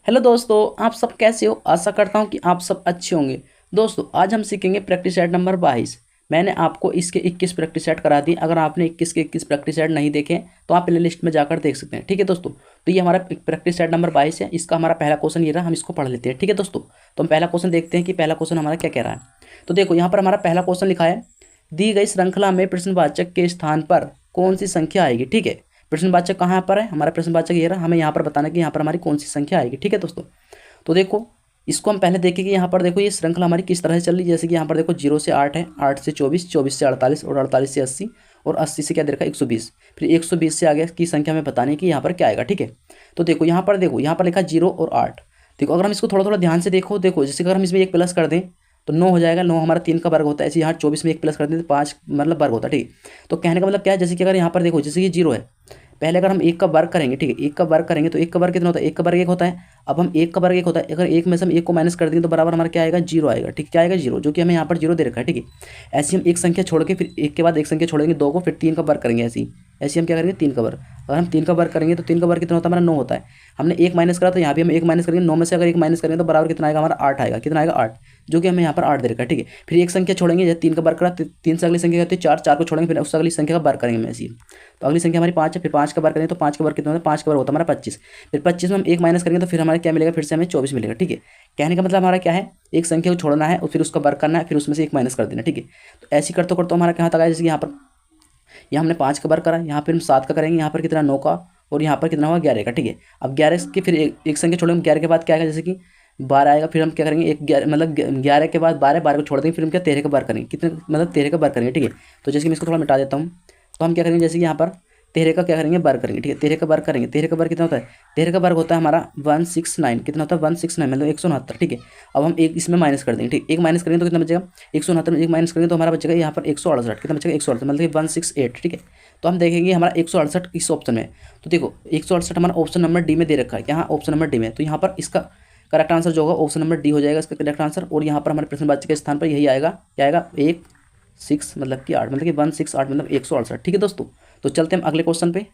Hello दोस्तों, आप सब कैसे हो। आशा करता हूँ कि आप सब अच्छे होंगे। दोस्तों आज हम सीखेंगे प्रैक्टिस सेट नंबर 22। मैंने आपको इसके 21 प्रैक्टिस सेट करा दिए। अगर आपने 21 के 21 प्रैक्टिस सेट नहीं देखे तो आप प्ले लिस्ट में जाकर देख सकते हैं। ठीक है दोस्तों, तो ये हमारा प्रैक्टिस सेट नंबर 22 है। इसका हमारा पहला क्वेश्चन ये रहा, हम इसको पढ़ लेते हैं। ठीक है दोस्तों, तो हम पहला क्वेश्चन देखते हैं कि पहला क्वेश्चन हमारा क्या कह रहा है। तो देखो यहाँ पर हमारा पहला क्वेश्चन लिखा है, दी गई श्रृंखला में प्रश्नवाचक के स्थान पर कौन सी संख्या आएगी। ठीक है, प्रश्नवाचक कहाँ पर है, हमारा प्रश्नवाचक ये रहा, हमें यहाँ पर बताना कि यहाँ पर हमारी कौन सी संख्या आएगी। ठीक है दोस्तों, तो देखो इसको हम पहले देखें कि यहाँ पर देखो ये श्रृंखला हमारी किस तरह से चल रही है। जैसे कि यहाँ पर देखो 0 से 8 है, 8 से 24, 24 से 48 और 48 से 80 और 80 से क्या दे रखा है 120। फिर 120 से आगे की संख्या में बताने की यहाँ पर क्या आएगा। ठीक है, तो देखो यहाँ पर लिखा 0 और 8। देखो अगर हम इसको थोड़ा थोड़ा ध्यान से देखो जैसे अगर हम इसमें एक प्लस कर दें तो 9 हो जाएगा। 9 हमारा 3 का वर्ग होता है। ऐसे यहाँ 24 में एक प्लस कर दें तो 5 मतलब वर्ग होता है। ठीक है, तो कहने का मतलब क्या है, जैसे कि अगर यहाँ पर देखो जैसे कि 0 है, पहले अगर हम एक का वर्ग करेंगे, ठीक है, एक का वर्ग करेंगे तो एक का वर्ग कितना होता है, एक का वर्ग एक होता है। अब हम एक का वर्ग एक होता है, अगर एक में से हम एक को माइनस कर देंगे तो बराबर हमारा क्या आएगा, 0 आएगा। ठीक, क्या आएगा 0, जो कि हमें यहाँ पर 0 दे रखा है। ठीक है, ऐसे हम एक संख्या छोड़ के फिर एक के बाद एक संख्या छोड़ेंगे 2 को, फिर 3 का वर्ग करेंगे। ऐसे हम क्या करेंगे 3 का वर्ग। अगर हम 3 का वर्ग करेंगे तो 3 का वर्ग कितना होता है, हमारा 9 होता है। हमने एक माइनस करा तो यहाँ भी हम एक माइनस करेंगे, 9 में से अगर एक माइनस करेंगे तो बराबर कितना आएगा, हमारा 8 आएगा। कितना आएगा 8, जो कि हमें यहाँ पर 8 दे रखा है। ठीक है, फिर एक संख्या छोड़ेंगे, जैसे 3 का वर्ग करा, 3 से अगली संख्या होती है 4, 4 को छोड़ेंगे फिर उससे अगली संख्या का वर्ग करेंगे हम ऐसी। तो अगली संख्या हमारी 5 है, फिर 5 का वर्ग करेंगे तो 5 का वर्ग कितना होता है, 5 का वर्ग होता है हमारा 25। फिर 25 में हम एक माइनस करेंगे तो फिर हमारे क्या मिलेगा, फिर से हमें 24 मिलेगा। ठीक है, कहने का मतलब हमारा क्या है, एक संख्या को छोड़ना है और फिर उसका वर्ग करना है, फिर उसमें से एक माइनस कर देना। ठीक है, तो ऐसे करते करते हमारा क्या तक आया, जैसे कि यहाँ हमने 5 का वर्ग करा, यहाँ फिर हम 7 का करेंगे, यहाँ पर कितना 9 का, और यहाँ पर कितना होगा 11 का। ठीक है, अब 11 के फिर एक संख्या छोड़ेंगे, 11 के बाद क्या आएगा, जैसे कि 12 आएगा। फिर हम क्या करेंगे, एक 11 मतलब 11 के बाद 12, 12 को छोड़ देंगे, फिर हम क्या 13 का वर्ग करेंगे, कितने मतलब 13 का वर्ग करेंगे। ठीक है, तो जैसे कि मैं इसको थोड़ा मिटा देता हूँ, तो हम क्या करेंगे, जैसे कि यहाँ पर 13 का क्या करेंगे, वर्ग करेंगे। ठीक है, 13 का वर्ग करेंगे, 13 का वर्ग कितना होता है, 13 का वर्ग होता है हमारा 169। कितना होता है 169 मतलब 169। ठीक है, अब हम एक इसमें माइनस कर देंगे। ठीक, एक माइनस करेंगे तो कितना बचेगा, 169 में एक माइनस करेंगे तो हमारा बचेगा यहाँ पर 168। कितना बचेगा 168 मतलब 168। ठीक है, तो हम देखेंगे हमारा 168 इस ऑप्शन में। तो देखो 168 हमारा ऑप्शन नंबर डी में दे रखा है, यहाँ ऑप्शन नंबर डी में। तो यहाँ पर इसका करेक्ट आंसर जो होगा ऑप्शन नंबर डी हो जाएगा इसका करेक्ट आंसर। और यहाँ पर हमारे प्रश्नवाचक के स्थान पर यही आएगा, क्या आएगा 16 मतलब कि 8 मतलब कि 168 मतलब 168। ठीक है दोस्तों, तो चलते हैं हम अगले क्वेश्चन पे।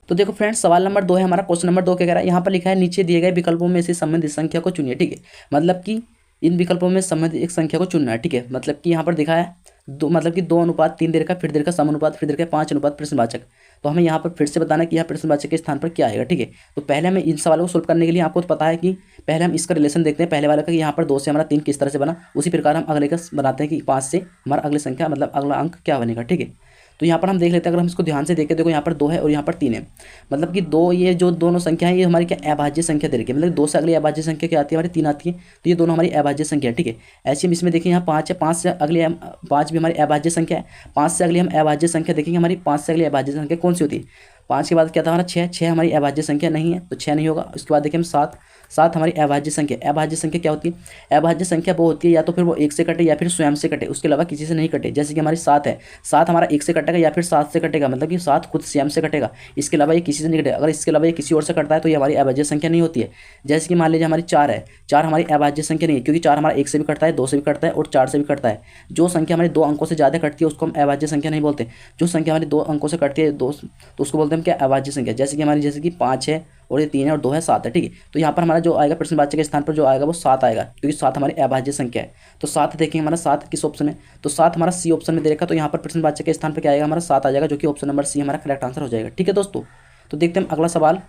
तो देखो फ्रेंड्स, सवाल नंबर 2 है हमारा। क्वेश्चन नंबर 2 क्या कह रहा है, यहाँ पर लिखा है नीचे दिए गए विकल्पों में से संबंधित संख्या को चुनिए। ठीक है, मतलब कि इन विकल्पों में संबंधित एक संख्या को चुनना है। ठीक है, मतलब कि यहाँ पर दिखा है दो, मतलब कि 2:3 दे रखा है, फिर दे रखा है समानुपात, फिर दे रखा है 5 प्रश्नवाचक। तो हमें यहाँ पर फिर से बताना है कि यहाँ प्रश्नवाचक के स्थान पर क्या आएगा। ठीक है, तो पहले हमें इन सवालों को सोल्व करने के लिए आपको तो पता है कि पहले हम इसका रिलेशन देखते हैं, पहले वाले का कि यहाँ पर 2 से हमारा 3 किस तरह से बना, उसी प्रकार हम अगले का बनाते हैं कि 5 से हमारा अगली संख्या मतलब अगला अंक क्या बनेगा। ठीक है, तो यहाँ पर हम देख लेते हैं, अगर हम इसको ध्यान से देखें, देखो यहाँ पर 2 है और यहाँ पर 3 है, मतलब कि 2, ये जो दोनों संख्या है ये हमारी क्या अभाज्य संख्या दे रखी है। मतलब 2 से अगली अभाज्य संख्या क्या आती है, हमारी 3 आती है। तो ये दोनों हमारी अभाज्य संख्या है। ठीक है, ऐसे हम इसमें देखें यहाँ 5 है, 5 से अगली 5 भी हमारी अभाज्य संख्या है। 5 से अगली हम अभाज्य संख्या देखेंगे, हमारी 5 से अगली अभाज्य संख्या कौन सी होती है, 5 के बाद क्या था हमारा 6, 6 हमारी अभाज्य संख्या नहीं है तो 6 नहीं होगा। उसके बाद देखिए हम 7, 7 हमारी अभाज्य संख्या। अभाज्य संख्या क्या होती है, अभाज्य संख्या वो होती है या तो फिर वो 1 से कटे या फिर स्वयं से कटे, उसके अलावा किसी से नहीं कटे। जैसे कि हमारी 7 है, 7 हमारा 1 से कटेगा या फिर 7 से कटेगा, मतलब कि 7 खुद स्वयं से कटेगा, इसके अलावा ये किसी से नहीं कटेगा। अगर इसके अलावा ये किसी और से कटता है तो ये हमारी अभाज्य संख्या नहीं होती है। जैसे कि मान लीजिए हमारी 4 है, 4 हमारी अभाज्य संख्या नहीं है, क्योंकि 4 हमारा 1 से भी कटता है, 2 से भी कटता है और 4 से भी कटता है। जो संख्या हमारी 2 अंकों से ज़्यादा कटती है उसको हम अभाज्य संख्या नहीं बोलते। जो संख्या हमारी 2 अंकों से कटती है तो उसको बोलते हैं हम क्या, अभाज्य संख्या। जैसे कि 5 है और ये 3 है और 2 है 7 है। ठीक है, तो यहाँ पर हमारा जो आएगा प्रश्नवाचक के स्थान पर जो आएगा वो 7 आएगा, क्योंकि 7 हमारी अभाज्य संख्या है। तो 7 देखेंगे हमारा 7 किस ऑप्शन में, तो 7 हमारा सी ऑप्शन में दे रखा, तो यहाँ पर प्रश्नवाचक के स्थान पर क्या आएगा, हमारा 7 आ जाएगा, जो कि ऑप्शन नंबर सी हमारा करेक्ट आंसर हो जाएगा। ठीक है दोस्तों, तो देखते हैं अगला सवाल।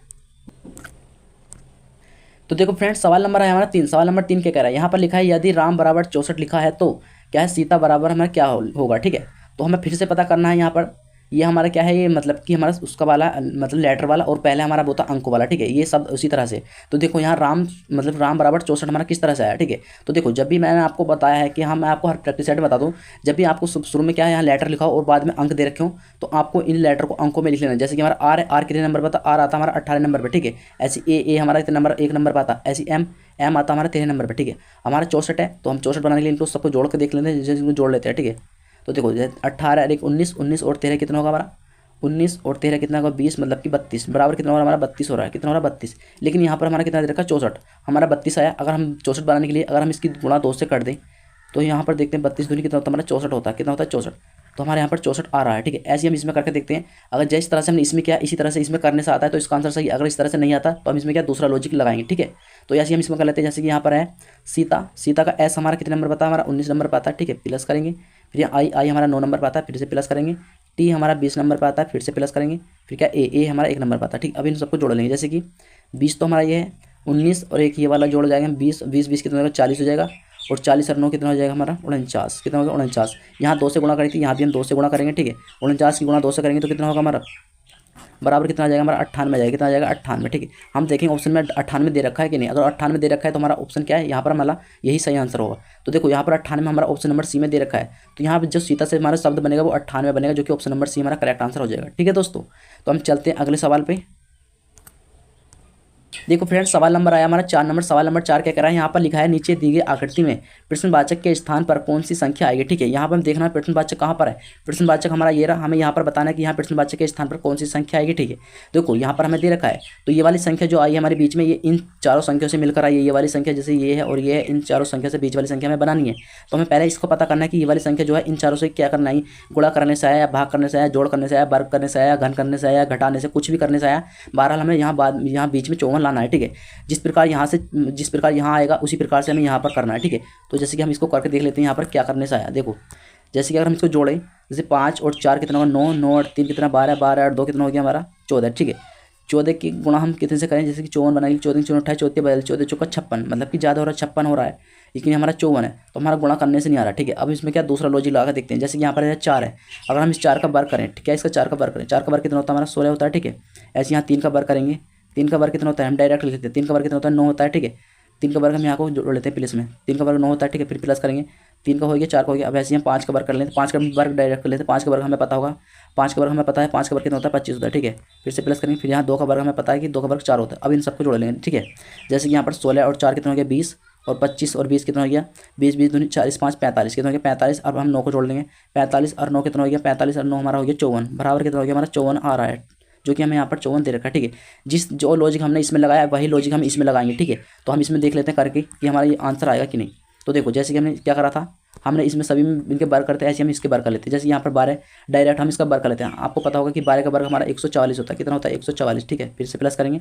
तो देखो फ्रेंड्स, सवाल नंबर है हमारा 3। सवाल नंबर 3 क्या कह रहा है, यहाँ पर लिखा है यदि राम बराबर 64 लिखा है तो क्या है सीता बराबर हमारा क्या होगा। ठीक है, तो हमें फिर से पता करना है यहाँ पर ये हमारा क्या है, ये मतलब कि हमारा उसका वाला मतलब लेटर वाला और पहले हमारा वो था अंक वाला। ठीक है, ये सब उसी तरह से। तो देखो यहाँ राम मतलब राम बराबर 64 हमारा किस तरह से आया। ठीक है, तो देखो जब भी मैंने आपको बताया है कि हाँ, मैं आपको हर प्रैक्टिस सेट बता दूँ, जब भी आपको शुरू में क्या है यहाँ लेटर लिखा हो और बाद में अंक दे रखे हो तो आपको इन लेटर को अंकों में लिख लेना। जैसे कि हमारा आर है, आर कितने नंबर पर था, आर आता हमारा 18 नंबर पर। ठीक है, ऐसे ए हमारा कितने नंबर 1 नंबर पर आता, ऐसी एम आता हमारा 13 नंबर पर। ठीक है, हमारा 64 है तो हम 64 बनाने के लिए इनको सबको जोड़ के देख लेते हैं, जैसे जोड़ लेते हैं। ठीक है, तो देखो 18 एक 19, 19 और 13 कितना होगा हमारा, 19 और 13 कितना होगा 20 मतलब कि 32 बराबर कितना हो रहा है हमारा 32 हो रहा है। कितना हो रहा है 32, लेकिन यहाँ पर हमारा कितना दे रखा है 64, हमारा 32 आया। अगर हम 64 बनाने के लिए अगर हम इसकी गुणा 2 से कर दें तो यहाँ पर देखते हैं 32 दूनी कितना होता है हमारा 64 होता है। कितना होता है 64, तो हमारे यहाँ पर 64 आ रहा है, ठीक है। ऐसे हम इसमें करके देखते हैं। अगर जिस तरह से हमने इसमें किया इसी तरह से इसमें करने से आता है तो इसका आंसर सही। अगर इस तरह से नहीं आता तो हम इसमें क्या दूसरा लॉजिक लगाएंगे, ठीक है। तो ऐसे हम इसमें कर लेते हैं। जैसे कि यहाँ पर है सीता, सीता का एस हमारा कितने नंबर पता है, हमारा 19 नंबर पर आता है, ठीक है, प्लस करेंगे। फिर यहाँ आई हमारा 9 नंबर पर आता है, फिर से प्लस करेंगे। टी हमारा 20 नंबर पर आता है, फिर से प्लस करेंगे। फिर क्या ए हमारा 1 नंबर पर आता है, ठीक। अब इन सबको जोड़ लेंगे। जैसे कि 20 तो हमारा ये है, 19 और एक ये वाला जोड़ जाएगा 20, 20 कितना हो जाएगा 40 हो जाएगा। और 40 और 9 कितना हो जाएगा हमारा 49, कितना होगा 49। यहाँ 2 से गुणा करी थी, यहाँ भी हम 2 से गुणा करेंगे, ठीक है। 49 की गुणा 2 से करेंगे तो कितना होगा हमारा बराबर कितना आ जाएगा हमारा 98 आ जाएगा। कितना आ जाएगा 98, ठीक है। हम देखेंगे ऑप्शन में 98 दे रखा है कि नहीं। अगर 98 दे रखा है तो हमारा ऑप्शन क्या है, यहाँ पर हमारा यही सही आंसर होगा। तो देखो यहाँ पर 98 हमारा ऑप्शन नंबर सी में दे रखा है, तो यहाँ पर जो सीता से हमारा शब्द बनेगा वो 98 बनेगा, जो कि ऑप्शन नंबर सी हमारा करेक्ट आंसर हो जाएगा, ठीक है दोस्तों। तो हम चलते हैं अगले सवाल पे। देखो फ्रेंड्स, सवाल नंबर आया हमारा 4 नंबर। सवाल नंबर 4 क्या कह रहा है, यहाँ पर लिखा है नीचे दी गई आकृति में प्रश्नवाचक के स्थान पर कौन सी संख्या आएगी, ठीक है। यहाँ पर हम देखना है प्रश्नवाचक कहाँ पर है। प्रश्नवाचक हमारा ये रहा, हमें यहाँ पर बताना है कि यहाँ प्रश्नवाचक के स्थान पर कौन सी संख्या आएगी, ठीक है। देखो यहाँ पर हमें दे रखा है, तो ये वाली संख्या जो आई है हमारे बीच में, ये इन चारों संख्याओं से मिलकर आई है। ये वाली संख्या जैसे ये है और ये है, इन चारों संख्या से बीच वाली संख्या हमें बनानी है। तो हमें पहले इसको पता करना है कि ये वाली संख्या जो है इन चारों से क्या करना है, गुणा करने से आया, या भाग करने से आया, जोड़ करने से आया, वर्ग करने से आया, घन करने से आया, घटाने से, कुछ भी करने से आया। बहरहाल हमें यहाँ बीच में 54 लाना है, ठीक है। जिस प्रकार यहाँ आएगा उसी प्रकार से हमें यहाँ पर करना है, ठीक है। तो जैसे कि हम इसको करके देख लेते हैं यहाँ पर क्या करने से आया। देखो जैसे कि अगर हम इसको जोड़ें, जैसे 5 और 4 कितना होगा 9, 9 और 3 कितना 12, 12 और 2 कितना हो गया हमारा 14, ठीक है। 14 की गुणा हम कितने से करें, जैसे कि 54 बनाएंगे, 14 4 28 14 बदल 14 चौका 56, मतलब कि ज़्यादा हो रहा है 56 हो रहा है, लेकिन हमारा 54 है, तो हमारा गुणा करने से नहीं आ रहा, ठीक है। अब इसमें क्या दूसरा लॉजिक लगा देखते हैं। जैसे कि यहाँ पर 4 है, अगर हम इस 4 का वर्ग करें, ठीक है, इसका 4 का वर्ग करें, 4 का वर्ग कितना होता है हमारा 16 होता है, ठीक है। ऐसे यहाँ 3 का वर्ग करेंगे, 3 का वर्ग कितना होता है हम डायरेक्ट लिख लेते हैं। 3 का वर्ग कितना होता है 9 होता है, ठीक है। 3 का वर्ग हम यहाँ को जोड़ लेते हैं प्लस में, 3 का वर्ग 9 होता है, ठीक है। फिर प्लस करेंगे, 3 का हो गया, 4 का हो गया। अब ऐसे हम 5 का वर्ग कर लेते हैं, 5 का वर्ग डायरेक्ट कर लेते हैं। 5 का वर्ग हमें पता होगा, 5 का वर्ग हमें पता है, 5 का वर्ग कितना होता है 25 होता है, ठीक है। फिर से प्लस करेंगे, फिर यहाँ 2 का वर्ग हमें पता है कि 2 का वर्ग 4 होता है। अब इन सबको जोड़ लेंगे, ठीक है। जैसे कि यहाँ पर 16 और 4 कितना हो गया 20, और 25 और 20 कितना हो गया 20, 20 दूनी 40, 5 45 कितना हो गया 45। अब हम 9 को जोड़ लेंगे, 45 और 9 कितना हो गया 45 और 9 हमारा हो गया 54, बराबर कितना हो गया हमारा 54 आ रहा है, जो कि हमें यहाँ पर 54 दे रखा है, ठीक है। जो लॉजिक हमने इसमें लगाया वही लॉजिक हम इसमें लगाएंगे, ठीक है। तो हम इसमें देख लेते हैं करके कि हमारा ये आंसर आएगा कि नहीं। तो देखो जैसे कि हमने क्या करा था, हमने इसमें सभी में इनके वर्ग करते हैं, ऐसे हम इसके वर्ग कर लेते हैं। जैसे यहाँ पर 12 डायरेक्ट हम इसका वर्ग कर लेते हैं। आपको पता होगा कि 12 का वर्ग हमारा 144 होता है, कितना होता है 144, ठीक है। फिर से प्लस करेंगे,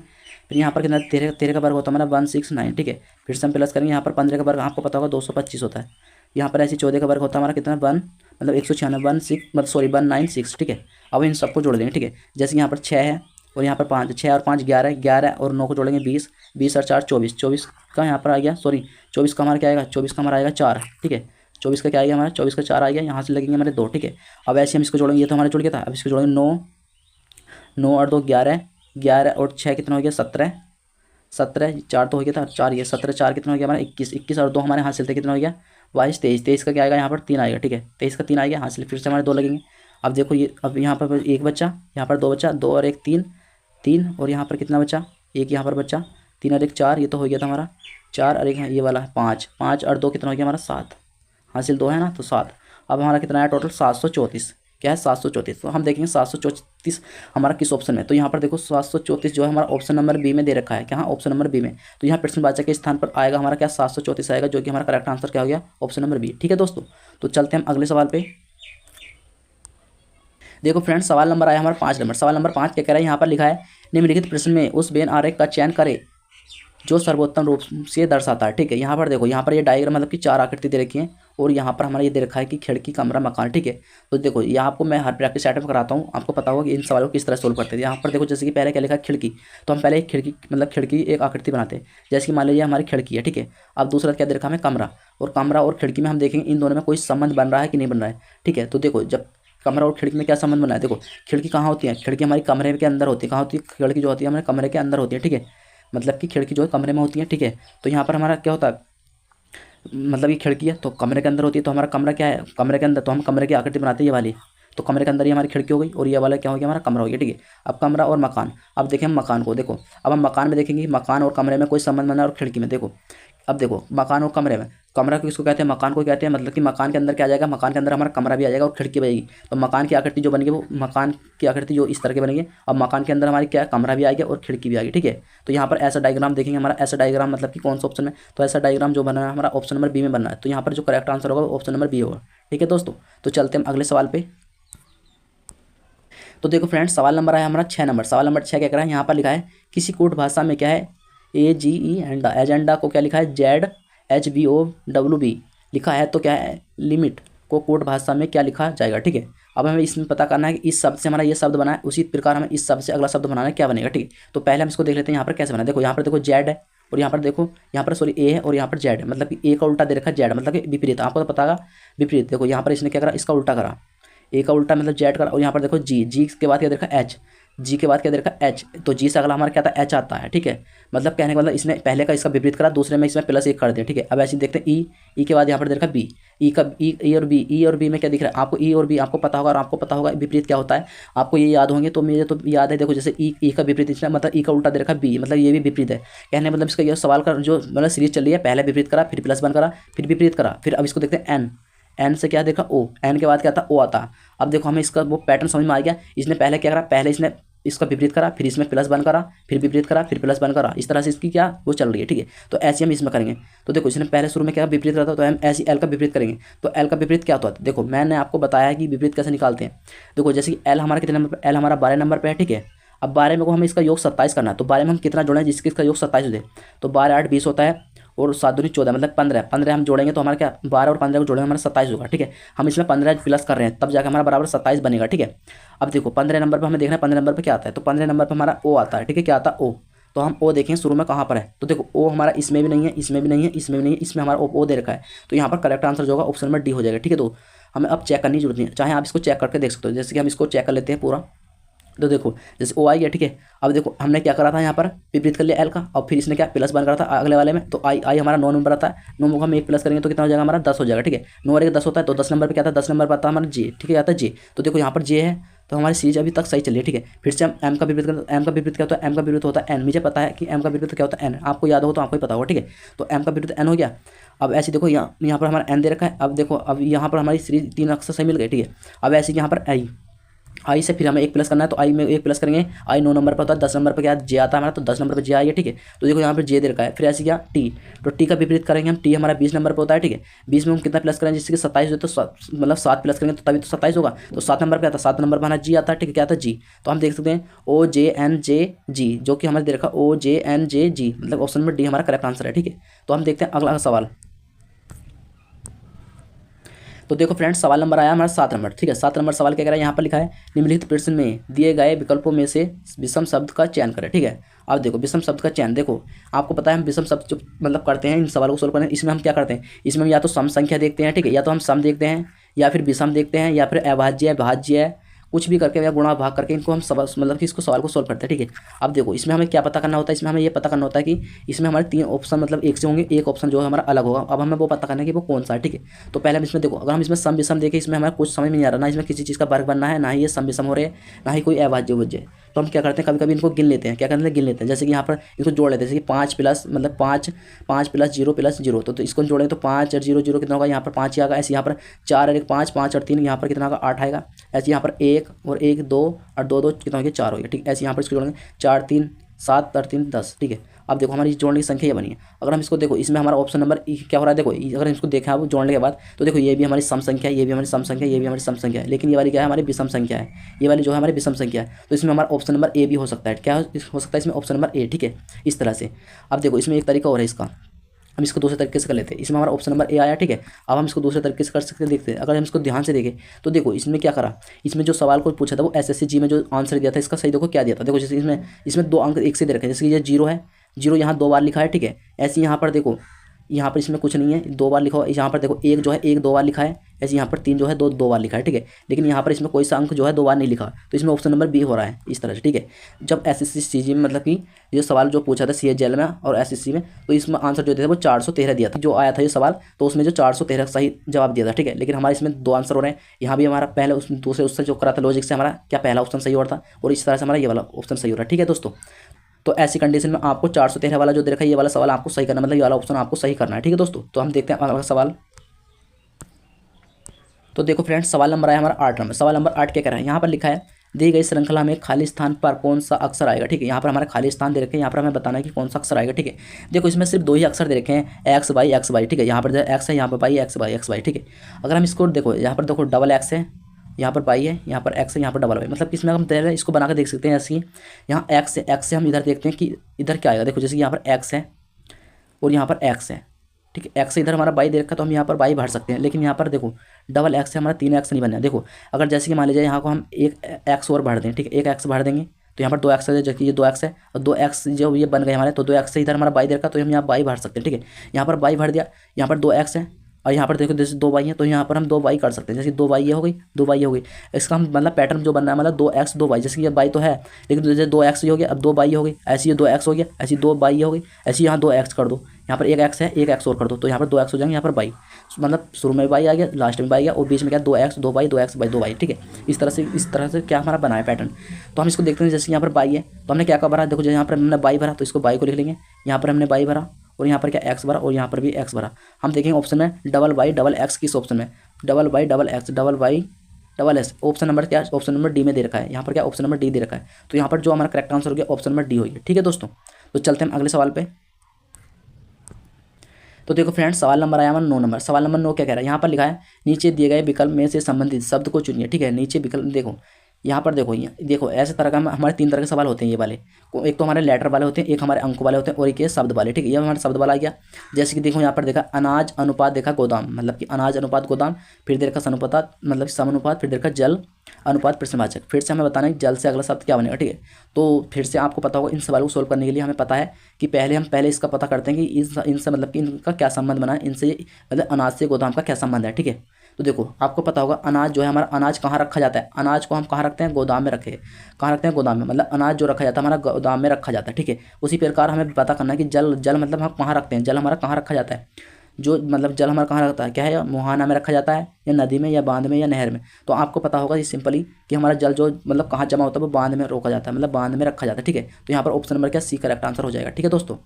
फिर यहाँ पर कितना 13 का वर्ग होता है हमारा 169, ठीक है। फिर से हम प्लस करेंगे, यहाँ पर 15 का वर्ग आपको पता होगा 225 होता है। यहाँ पर ऐसे 14 का वर्ग होता है हमारा कितना 1 मतलब 196 ठीक है। अब इन सबको जोड़ देंगे, ठीक है। जैसे यहाँ पर 6 है और यहाँ पर 5, 6 और 5 11, 11 और 9 को जोड़ेंगे 20, 20 और 4 24, 24 का यहाँ पर आ गया, सॉरी 24 का हमारा क्या आएगा, 24 का हमारा आएगा 4, ठीक है। 24 का क्या आएगा हमारा 24 का 4 आ गया, यहाँ से लगेंगे हमारे 2, ठीक है। अब ऐसे हम इसको जोड़ेंगे, ये तो हमारा जुड़ गया था। अब इसको जोड़ेंगे 9, 9 और 2 11, 11 और 6 कितना हो गया 17, 17 4 तो हो गया था 4, ये 17 4 कितना हो गया हमारा 21, 21 और 2 हमारे हाथ से कितना हो गया 22, 23, 23 का क्या आएगा यहाँ पर 3 आएगा, ठीक है। 23 का 3 आ गया, हाथ से फिर से हमारे 2 लगेंगे। अब देखो ये, अब यहाँ पर एक बच्चा, यहाँ पर 2 बच्चा, 2 और 1 3, 3 और यहाँ पर कितना बच्चा 1, यहाँ पर बच्चा 3 और 1 4, ये तो हो गया था हमारा 4 और 1 ये वाला 5, 5 और 2 कितना हो गया हमारा 7, हासिल 2 है ना तो 7। अब हमारा कितना है टोटल 734, क्या है 734। तो हम देखेंगे 734 हमारा किस ऑप्शन में। तो यहाँ पर देखो 734 जो है हमारा ऑप्शन नंबर बी में दे रखा है, क्या ऑप्शन नंबर बी में। तो यहाँ प्रश्नवाचक के स्थान पर आएगा हमारा क्या 734 आएगा, जो कि हमारा करेक्ट आंसर क्या हो गया ऑप्शन नंबर बी, ठीक है दोस्तों। तो चलते हैं हम अगले सवाल पे। देखो फ्रेंड्स, सवाल नंबर आया हमारा 5 नंबर। सवाल नंबर 5 क्या कह रहा है, यहाँ पर लिखा है निम्नलिखित प्रश्न में उस बेन आरेख का चयन करें जो सर्वोत्तम रूप से दर्शाता है, ठीक है। यहाँ पर देखो, यहाँ पर ये डायग्राम मतलब कि 4 आकृति दे रखी है और यहाँ पर हमारा ये दे रखा है कि खिड़की कमरा मकान, ठीक है। तो देखो ये आपको मैं हर प्रैक्टिस सेट में कराता हूँ, आपको पता होगा कि इन सवालों को किस तरह सोल्व करते हैं। यहाँ पर देखो जैसे कि पहले क्या लिखा है खिड़की, तो हम पहले एक खिड़की मतलब खिड़की एक आकृति बनाते हैं, जैसे कि मान लीजिए हमारी खिड़की है, ठीक है। अब दूसरा क्या दे रखा है कमरा, और कमरा और खिड़की में हम देखेंगे इन दोनों में कोई संबंध बन रहा है कि नहीं बन रहा है, ठीक है। तो देखो जब कमरा और खिड़की में क्या संबंध बना है, देखो खिड़की कहाँ होती है, खिड़की हमारी कमरे के अंदर होती है, कहाँ होती है खिड़की जो होती है हमारे कमरे के अंदर होती है, ठीक है। मतलब कि खिड़की जो है कमरे में होती है, ठीक है। तो यहाँ पर हमारा क्या होता है, मतलब ये खिड़की है तो कमरे के अंदर होती है, तो हमारा कमरा क्या है कमरे के अंदर, तो हम कमरे की आकृति बनाते हैं ये वाली, तो कमरे के अंदर ही हमारी खिड़की हो गई और ये वाला क्या हो गया हमारा कमरा हो गया, ठीक है। अब कमरा और मकान, अब देखें हम मकान को, देखो अब हम मकान में देखेंगे मकान और कमरे में कोई संबंध बना और खिड़की में देखो। अब देखो मकान और कमरे में, कमरा किसको कहते हैं मकान को कहते हैं, मतलब कि मकान के अंदर क्या आ जाएगा, मकान के अंदर हमारा कमरा भी आ जाएगा और खिड़की बनेगी। तो मकान की आकृति जो बनेगी वो मकान की आकृति जो इस तरह की बनेगी, अब मकान के अंदर हमारी क्या कमरा भी आएगा और खिड़की भी आएगी, ठीक है। तो यहाँ पर ऐसा डायग्राम देखेंगे, हमारा ऐसा डायग्राम मतलब कि कौन सा ऑप्शन में, तो ऐसा डायग्राम जो बना है हमारा ऑप्शन नंबर बी में बनना है। तो यहाँ पर जो करेक्ट आंसर होगा वो ऑप्शन नंबर बी होगा, ठीक है दोस्तों। तो चलते हैं अगले सवाल पे। तो देखो फ्रेंड्स, सवाल नंबर आया हमारा 6 नंबर। सवाल नंबर 6 क्या कह रहा है, यहाँ पर लिखा है किसी कोड भाषा में क्या है AGE एंडा, एजेंडा को क्या लिखा है ZVOWB लिखा है, तो क्या है लिमिट को कोड भाषा में क्या लिखा जाएगा। ठीक है, अब हमें इसमें पता करना है कि इस शब्द से हमारा ये शब्द बना है, उसी प्रकार हमें इस शब्द से अगला शब्द बनाना है, क्या बनेगा। ठीक है, तो पहले हम इसको देख लेते हैं यहाँ पर कैसे बना। देखो यहाँ पर देखो जेड है, और यहाँ पर देखो यहाँ पर सॉरी ए है, और यहाँ पर जेड है, मतलब कि ए का उल्टा दे रखा है जेड, मतलब कि विपरीत। आपको तो पता होगा विपरीत। देखो यहाँ पर इसने क्या करा, इसका उल्टा करा, ए का उल्टा मतलब जेड करा, और यहाँ पर देखो जी, जी के बाद क्या दे रखा एच, जी के बाद क्या दे रखा एच, तो जी से अगला हमारा क्या था एच आता है। ठीक है, मतलब कहने का मतलब इसने पहले का इसका विपरीत करा, दूसरे में इसमें +1 कर दिया। ठीक है, अब ऐसे देखते हैं ई के बाद यहाँ पर दे रखा बी, ई का ई और बी, ई और बी में क्या दिख रहा है आपको, ई और बी आपको पता होगा, और आपको पता होगा विपरीत क्या होता है, आपको ये याद होंगे। तो मुझे तो याद है, देखो जैसे ई का विपरीत इसमें मतलब ई का उल्टा दे रखा बी, मतलब ये भी विपरीत है। कहने मतलब इसका ये सवाल का जो मतलब सीरीज चल रही है, पहले विपरीत करा, फिर +1 करा, फिर विपरीत करा, फिर अब इसको देखते हैं एन, एन से क्या देखा ओ, एन के बाद क्या था ओ आता। अब देखो हमें इसका वो पैटर्न समझ में आ गया। इसने पहले क्या करा, पहले इसने इसका विपरीत करा, फिर इसमें +1 करा, फिर विपरीत करा, फिर +1 करा, इस तरह से इसकी क्या वो चल रही है। ठीक है, तो ऐसे हम इसमें करेंगे। तो देखो इसने पहले शुरू में क्या विपरीत करा था, तो हम ऐसे एल का विपरीत करेंगे। तो एल का विपरीत क्या होता है, देखो मैंने आपको बताया है कि विपरीत कैसे निकालते हैं। देखो जैसे कि एल हमारा कितने नंबर पर, एल हमारा 12 नंबर पर है। ठीक है, अब 12 में को हमें इसका योग 27 करना है, तो 12 में हम कितना जोड़ें जिसके इसका योग 27 हो जाए, तो 12 8 20 होता है, और 7 दूनी 14 मतलब 15, 15 हम जोड़ेंगे तो हमारा क्या 12 और 15 को जोड़ेंगे हमारा 27 होगा। ठीक है, हम इसमें 15 प्लस कर रहे हैं, तब जाकर हमारा बराबर 27 बनेगा। ठीक है, अब देखो 15 नंबर पर हमें देखना है 15 नंबर पर क्या आता है, तो 15 नंबर पर हमारा ओ आता है। ठीक है, क्या आता है ओ, तो हम ओ देखें शुरू में कहाँ पर है, तो देखो ओ हमारा इसमें भी नहीं है, इसमें भी नहीं है, इसमें भी नहीं है, इसमें हमारा ओ दे रखा है, तो यहाँ पर करेक्ट आंसर जो होगा ऑप्शन नंबर डी हो जाएगा। ठीक है, तो हमें अब चेक करने की जरूरत नहीं है, चाहे आप इसको चेक करके देख सकते हो। जैसे कि हम इसको चेक कर लेते हैं पूरा, तो देखो जैसे ओ आई गया। ठीक है, अब देखो हमने क्या करा था, यहाँ पर विपरीत कर लिया एल का, और फिर इसने क्या +1 करा था अगले वाले में, तो आई हमारा 9 नंबर आता है, 9 को हम 1 प्लस करेंगे तो कितना हो जाएगा हमारा 10 हो जाएगा। ठीक है, 9 और 1 10 होता है, तो 10 नंबर पर क्या था, 10 नंबर पर आता है हमारा जे। ठीक है, आता है जे, तो देखो यहाँ पर जे है, तो हमारी सीरीज अभी तक सही चली है। ठीक है, फिर से हम एम का विपरीत करते हैं, एम का विपरीत क्या होता है, एम का विपरीत होता है एन, मुझे पता है कि एम का विपरीत क्या होता है एन, आपको याद हो तो आपको ही पता होगा। ठीक है, तो एम का विपरीत एन हो गया। अब ऐसे देखो यहाँ पर हमारा एन दे रखा है, अब देखो अब यहाँ पर हमारी सीरीज 3 अक्षर सही मिल गए। ठीक है, अब ऐसे यहाँ पर आई से फिर हमें 1 प्लस करना है, तो आई में 1 प्लस करेंगे, आई 9 नंबर पर होता है, 10 नंबर पर क्या जे आता है हमारा, तो 10 नंबर पर जे आएगा। ठीक है, तो देखो यहाँ पर जे दे रखा है, फिर ऐसे क्या टी, तो टी का विपरीत करेंगे हम, टी हमारा 20 नंबर पर होता है। ठीक है, 20 में हम कितना प्लस करेंगे, जिससे कि 27 हो, तो मतलब 7 प्लस करेंगे तो तभी तो 27 होगा, तो 7 नंबर पर आता है, 7 नंबर पर हमारा जी आता है। ठीक है, क्या आता है जी, तो हम देख सकते हैं OJNJG जो कि हमारे दे रखा OJNJG, मतलब ऑप्शन नंबर डी हमारा करेक्ट आंसर है। ठीक है, तो हम देखते हैं अगला सवाल। तो देखो फ्रेंड्स, सवाल नंबर आया हमारा 7 नंबर। ठीक है, 7 नंबर सवाल क्या कह रहा है, यहाँ पर लिखा है निम्नलिखित प्रश्न में दिए गए विकल्पों में से विषम शब्द का चयन करें। ठीक है, अब देखो विषम शब्द का चयन, देखो आपको पता है हम विषम शब्द जो मतलब करते हैं इन सवालों को सोल्व करने, इसमें हम क्या करते हैं, इसमें हम या तो सम संख्या देखते हैं। ठीक है, या तो हम सम देखते हैं, या फिर विषम देखते हैं, या फिर अभाज्य है, भाज्य है, कुछ भी करके या गुणा भाग करके इनको हम मतलब कि इसको सवाल को सोल्व करते हैं। ठीक है, अब देखो इसमें हमें क्या पता करना होता है, इसमें हमें ये पता करना होता है कि इसमें हमारे 3 ऑप्शन मतलब एक से होंगे, एक ऑप्शन जो है हमारा अलग होगा। अब हमें वो पता करना है कि वो कौन सा है। ठीक है, तो पहले हम इसमें देखो, अगर हम इसमें सम विषम देखें, इसमें हमारा कुछ समझ में नहीं आ रहा, ना इसमें किसी चीज़ का वर्ग बनना है, ना ही ये सम विषम हो रहे हैं, ना ही कोई अभाज्य उभाज्य, तो हम क्या करते हैं कभी कभी इनको गिन लेते हैं। क्या करते हैं, गिन लेते हैं, जैसे कि यहाँ पर इसको जोड़ लेते हैं, जैसे कि 5 प्लस मतलब 5 + 0 + 0, तो इसको जोड़ें तो 5 और 0 0 कितना होगा, यहाँ पर 5 ही आएगा। ऐसे यहाँ पर 4 और 1 5, 5 और 3 यहाँ पर कितना होगा 8 आएगा। ऐसे यहाँ पर 1 और 1 2 और 2 2 कितना हो गया 4 हो गया। ठीक, ऐसे यहाँ पर इसको जोड़ेंगे 4 3 7 और 3 10। ठीक है, अब देखो हमारी जोड़ने की संख्या ये बनी है। अगर हम इसको देखो, इसमें हमारा ऑप्शन नंबर क्या हो रहा है, देखो अगर हम इसको देखा अब जोड़ने के बाद, तो देखो ये भी हमारी सम संख्या है, ये भी हमारी सम संख्या है, ये भी हमारी सम संख्या है, लेकिन ये वाली क्या है हमारी विषम संख्या है, ये वाली जो है हमारी विषम संख्या है, तो इसमें हमारा ऑप्शन नंबर ए भी हो सकता है। क्या हो सकता है इसमें ऑप्शन नंबर ए। ठीक है, इस तरह से। अब देखो इसमें एक तरीका और है इसका, हम इसको दूसरे तरीके से कर लेते हैं। इसमें हमारा ऑप्शन नंबर ए आया। ठीक है, अब हम इसको दूसरे तरीके से कर सकते हैं, देखते हैं। अगर हम इसको ध्यान से देखें तो देखो इसमें क्या करा, इसमें जो सवाल को पूछा था वो SSC जी में जो आंसर दिया था इसका सही देखो क्या दिया था। देखो जैसे इसमें 2 अंक एक से दे रखे हैं, जैसे कि ये 0 है, 0 यहाँ 2 बार लिखा है। ठीक है, ऐसे यहाँ पर देखो, यहाँ पर इसमें कुछ नहीं है, 2 बार लिखा हुआ। यहाँ पर देखो 1 जो है 1 2 बार लिखा है, ऐसे यहाँ पर 3 जो है 2 2 बार लिखा है। ठीक है, लेकिन यहाँ पर इसमें कोई सा अंक जो है 2 बार नहीं लिखा, तो इसमें ऑप्शन नंबर बी हो रहा है इस तरह से। ठीक है, जब SSC CG में मतलब कि ये सवाल जो पूछा था CHL में और SSC में, तो इसमें आंसर जो दिया था वो 413 दिया था जो आया था ये सवाल, तो उसमें जो 413 सही जवाब दिया था। ठीक है, लेकिन हमारे इसमें 2 आंसर हो रहे हैं। यहाँ भी हमारा पहले दूसरे उससे जो करा था लॉजिक से हमारा क्या पहला ऑप्शन सही हो रहा था, और इस तरह से हमारा ये वाला ऑप्शन सही हो रहा है। ठीक है दोस्तों, तो ऐसी कंडीशन में आपको 413 वाला जो दे रखा है ये वाला सवाल आपको सही करना, मतलब ये वाला ऑप्शन आपको सही करना है। ठीक है दोस्तों, तो हम देखते हैं अगला सवाल। तो देखो फ्रेंड्स, सवाल नंबर आया हमारा 8 नंबर। सवाल नंबर 8 क्या कह रहा है, यहाँ पर लिखा है दी गई श्रृंखला में खाली स्थान पर कौन सा अक्षर आएगा। ठीक है, यहाँ पर हमारे खाली स्थान दे रखे हैं, यहाँ पर हमें बताना है कि कौन सा अक्षर आएगा। ठीक है, देखो इसमें सिर्फ 2 ही अक्षर दे रखे हैं, एक्स वाई। ठीक है, यहाँ पर एक्स है, यहाँ पर वाई एक्स वाई। ठीक है, अगर हम इसको देखो, यहाँ पर देखो डबल एक्स है, यहाँ पर वाई है, यहाँ पर एक्स है, यहाँ पर डबल वाई। मतलब इसमें हम पहले इसको बना कर देख सकते हैं। जैसे कि यहाँ एक्स है, एक्स से हम इधर देखते हैं कि इधर क्या आएगा। देखो जैसे कि यहाँ पर एक्स है और यहाँ पर एक्स है, ठीक है। एक्स से इधर हमारा वाई दे रखा, तो हम यहाँ पर वाई भर सकते हैं। लेकिन यहाँ पर देखो डबल एक्स से हमारा 3 एक्स नहीं बनना है। देखो अगर जैसे कि मान लीजिए यहाँ को हम एक एक्स और भर दें, ठीक है, एक एक्स भर देंगे तो यहाँ पर 2 एक्स है, जबकि ये 2 एक्स है और 2 एक्स जो ये बन गए हमारे, तो 2 एक्स से इधर हमारा वाई दे रखा, तो हम यहाँ वाई भर सकते हैं, ठीक है। यहाँ पर वाई भर दिया, यहाँ पर 2 एक्स है और यहाँ पर देखो जैसे 2 वाई है, तो यहाँ पर हम 2 वाई कर सकते हैं। जैसे 2 वाई ये हो गई, 2 वाई हो गई। इसका हम मतलब पैटर्न जो बन रहा है मतलब 2 एक्स 2 वाई, जैसे कि ये वाई तो है लेकिन जैसे 2 एक्स हो गया, अब 2 वाई हो गई, ऐसी ये 2 एक्स हो गया, ऐसी 2 वाई हो गई, ऐसी यहाँ 2 एक्स कर दो, यहाँ पर 1 एक्स है, 1 एक्स और कर दो, तो यहाँ पर 2 एक्स हो जाएंगे। यहाँ पर वाई मतलब शुरू में वाई आ गया, लास्ट में वाई आ गया और बीच में क्या 2 x 2 y 2 x by 2 y, ठीक है। इस तरह से क्या हमारा बना है पैटर्न। तो हम इसको देखते हैं। जैसे यहाँ पर वाई है तो हमने क्या क्या भरा, देखो जैसे यहाँ पर हमने वाई भरा तो इसको वाई को लिख लेंगे, यहाँ पर हमने वाई भरा और यहाँ पर क्या एक्स भरा और यहाँ पर भी एक्स भरा। हम देखेंगे ऑप्शन में डबल वाई डबल एक्स, किस ऑप्शन में double y double x double y double x. Option number क्या, ऑप्शन नंबर डी में दे रखा है। यहाँ पर क्या ऑप्शन नंबर डी दे रखा है, तो यहाँ पर जो हमारा करेक्ट आंसर हो गया ऑप्शन नंबर डी हो गया, ठीक है दोस्तों। तो चलते हैं अगले सवाल पे। तो देखो फ्रेंड्स सवाल नंबर आया हमारा 9 नंबर। सवाल नंबर 9 क्या कह रहा है, यहाँ पर लिखा है नीचे दिए गए विकल्प में से संबंधित शब्द को चुनिए, ठीक है। नीचे विकल्प देखो, यहाँ पर देखो, देखो ऐसे तरह का हमारे 3 तरह के सवाल होते हैं ये वाले। एक तो हमारे लेटर वाले होते हैं, एक हमारे अंक वाले होते हैं और एक ये शब्द वाले, ठीक है। ये हमारा शब्द वाला आ गया। जैसे कि देखो यहाँ पर देखा अनाज अनुपात देखा गोदाम, मतलब कि अनाज अनुपात गोदाम, फिर देखा समानुपात मतलब समानुपात, फिर देखा जल अनुपात प्रश्नवाचक। फिर से हमें बताना है जल से अगला शब्द क्या बनेगा, ठीक है। तो फिर से आपको पता होगा इन सवालों को सोल्व करने के लिए हमें पता है कि पहले इसका पता करते हैं कि इनसे मतलब कि इनका क्या संबंध बना है, इनसे मतलब अनाज से गोदाम का क्या संबंध है, ठीक है। तो देखो आपको पता होगा अनाज जो है हमारा, अनाज कहाँ रखा जाता है, अनाज को हम कहाँ रखते हैं, गोदाम में रखे। कहाँ रखते हैं, गोदाम में, मतलब अनाज जो रखा जाता है हमारा गोदाम में रखा जाता है, ठीक है। उसी प्रकार हमें पता करना है कि जल मतलब हम कहाँ रखते हैं, जल हमारा कहाँ रखा जाता है, जो मतलब जल हमारा कहाँ रखता है, क्या है, मुहाना में रखा जाता है या नदी में या बांध में या नहर में। तो आपको पता होगा ये सिंपली कि हमारा जल जो मतलब कहाँ जमा होता है वो बांध में रोका जाता है, मतलब बांध में रखा जाता है, ठीक है। तो यहाँ पर ऑप्शन नंबर क्या सी करेक्ट आंसर हो जाएगा, ठीक है दोस्तों।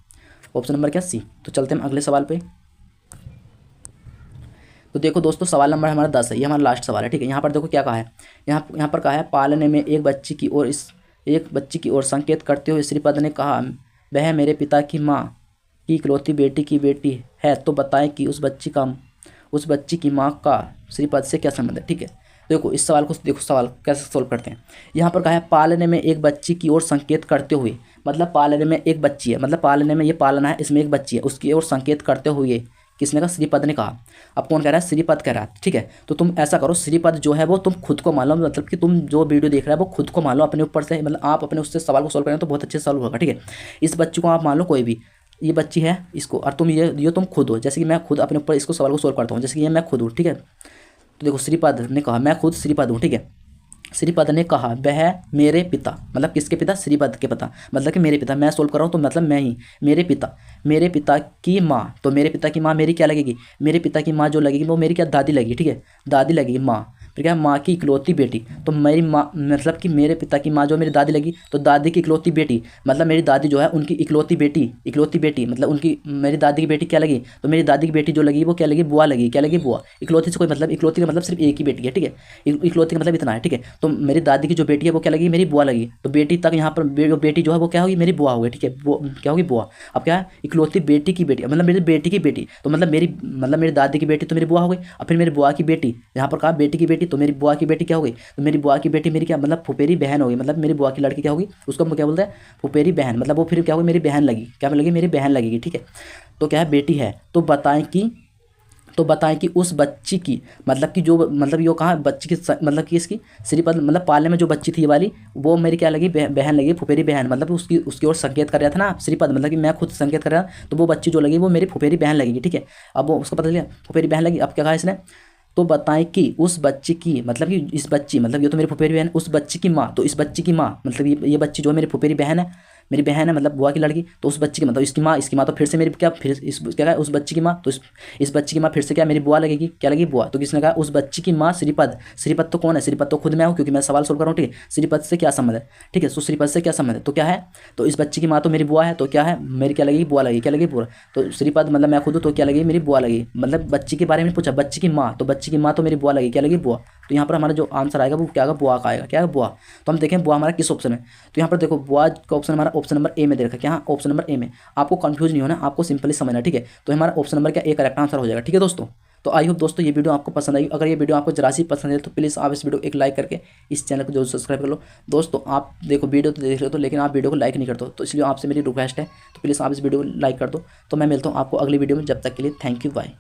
ऑप्शन नंबर क्या सी। तो चलते हैं अगले सवाल पे। तो देखो दोस्तों सवाल नंबर हमारा 10 है, ये हमारा लास्ट सवाल है, ठीक है। यहाँ पर देखो क्या कहा है, यहाँ पर कहा है पालने में एक बच्ची की ओर संकेत करते हुए श्रीपद ने कहा वह मेरे पिता की माँ की इकलौती बेटी की बेटी है, तो बताएं कि उस बच्ची की माँ का श्रीपद से क्या संबंध है, ठीक है। देखो इस सवाल को देखो, सवाल कैसे सोल्व करते हैं। यहाँ पर कहा है पालने में एक बच्ची की ओर संकेत करते हुए, मतलब पालने में एक बच्ची है, मतलब पालने में ये पालना है, इसमें एक बच्ची है, उसकी ओर संकेत करते हुए किसने कहा, श्रीपद ने कहा। अब कौन कह रहा है, श्रीपद कह रहा है, ठीक है। तो तुम ऐसा करो, श्रीपद जो है वो तुम खुद को मान लो, मतलब कि तुम जो वीडियो देख रहे हो वो खुद को मान लो अपने ऊपर से, मतलब आप अपने उससे सवाल को सोल्व करें तो बहुत अच्छे से सॉल्व होगा, ठीक है। इस बच्ची को आप मान लो कोई भी, ये बच्ची है इसको, और तुम ये तुम खुद हो, जैसे कि मैं खुद अपने ऊपर इसको सवाल को सोल्व करता हूँ, जैसे कि ये मैं खुद हूँ, ठीक है। तो देखो श्रीपद ने कहा, मैं खुद श्रीपद हूँ, ठीक है। श्रीपद ने कहा वह मेरे पिता, मतलब किसके पिता, श्रीपद के पिता, मतलब कि मेरे पिता, मैं सोल्व कर रहा हूँ तो मतलब मैं ही, मेरे पिता की माँ, तो मेरे पिता की माँ मेरी क्या लगेगी, मेरे पिता की माँ जो लगेगी वो मेरी क्या, दादी लगेगी, ठीक है, दादी लगेगी माँ। फिर क्या, माँ की इकलौती बेटी, तो मेरी माँ मतलब कि मेरे पिता की माँ जो मेरी दादी लगी, तो दादी की इकलौती बेटी, मतलब मेरी दादी जो है उनकी इकलौती बेटी मतलब उनकी मेरी दादी की बेटी क्या लगी, तो मेरी दादी की बेटी जो लगी वो क्या लगी, बुआ लगी, क्या लगी, बुआ। इकलौती से कोई मतलब, इकलौती का मतलब सिर्फ एक ही बेटी है, ठीक है, इकलौती का मतलब इतना है, ठीक है। तो मेरी दादी की जो बेटी है वो क्या लगी, मेरी बुआ लगी, तो बेटी तक यहाँ पर बेटी जो है वो क्या होगी, मेरी बुआ होगी, ठीक है, क्या होगी, बुआ। अब क्या है, इकलौती बेटी की बेटी, मतलब मेरी बेटी की बेटी, तो मतलब मेरी दादी की बेटी तो मेरी बुआ हो गई, और फिर मेरी बुआ की बेटी, यहाँ पर कहा बेटी की बेटी, तो मेरी बुआ की बेटी क्या हो गई, तो मेरी बुआ की बेटी मेरी क्या, मतलब फुफेरी बहन होगी, मतलब मेरी बुआ की लड़की क्या होगी, उसको हम क्या बोलते हैं, फुफेरी बहन, मतलब वो फिर क्या होगी, मेरी बहन लगी, क्या लगी, मेरी बहन लगेगी, ठीक है। तो क्या है, बेटी है, तो बताएं कि उस बच्ची की, मतलब कि जो मतलब यो कहाँ बच्ची की, मतलब कि इसकी श्रीपद मतलब पालने में जो बच्ची थी ये वाली, वो मेरी क्या लगी, बहन लगी, फुफेरी बहन, मतलब उसकी ओर संकेत कर रहा था ना श्रीपद, मतलब कि मैं खुद संकेत कर रहा था, तो वो बच्ची जो लगी वो मेरी फुफेरी बहन लगेगी, ठीक है। अब वो उसको पता चलिए फुफेरी बहन लगी। अब क्या कहा इसने, तो बताएं कि उस बच्ची की, मतलब कि इस बच्ची, मतलब ये तो मेरी फुफेरी बहन, उस बच्ची की माँ, तो इस बच्ची की माँ मतलब ये बच्ची जो है मेरी फुफेरी बहन है, मेरी बहन है मतलब बुआ की लड़की, तो उस बच्ची की मतलब इसकी माँ तो फिर से मेरी क्या, फिर इस क्या है, उस बच्ची की माँ, तो इस बच्ची की माँ फिर से क्या मेरी बुआ लगेगी, क्या लगेगी, बुआ। तो किसने कहा, उस बच्ची की माँ श्रीपद तो कौन है, श्रीपद तो खुद मैं हूँ, क्योंकि मैं सवाल सोल्व कर रहा हूँ, ठीक है। श्रीपद से क्या संबंध है, ठीक है, तो श्रीपद से क्या संबंध है, तो क्या है, तो इस बच्ची की माँ तो मेरी बुआ है, तो क्या है, मेरी क्या लगेगी, बुआ लगेगी, क्या लगेगी, बुआ। तो श्रीपद मतलब मैं खुद हूँ, तो क्या लगेगी, मेरी बुआ लगेगी, मतलब बच्ची के बारे में पूछा, बच्ची की माँ, तो बच्ची की माँ तो मेरी बुआ लगेगी, क्या लगेगी, बुआ। तो यहाँ पर हमारा जो आंसर आएगा वो क्या आएगा, बुआ का आएगा, क्या है, बुआ। तो हम देखें बुआ हमारा किस ऑप्शन में, तो यहाँ पर देखो बुआ का ऑप्शन हमारा ऑप्शन नंबर ए में दे रखा है, क्या ऑप्शन नंबर ए में। आपको कंफ्यूज नहीं होना, आपको सिंपली समझना, ठीक है। तो हमारा ऑप्शन नंबर क्या ए करेक्ट आंसर हो जाएगा, ठीक है दोस्तों। तो आई होप दोस्तों ये वीडियो आपको पसंद आई। अगर ये वीडियो आपको जरा सी पसंद है तो प्लीज़ आप इस वीडियो को एक लाइक करके इस चैनल को जरूर सब्सक्राइब कर लो। दोस्तों आप देखो वीडियो तो देख रहे हो तो, लेकिन आप वीडियो को लाइक नहीं करते हो, तो इसलिए आपसे मेरी रिक्वेस्ट है तो प्लीज़ आप इस वीडियो को लाइक कर दो। तो मैं मिलता हूँ आपको अगली वीडियो में, जब तक के लिए थैंक यू, बाय।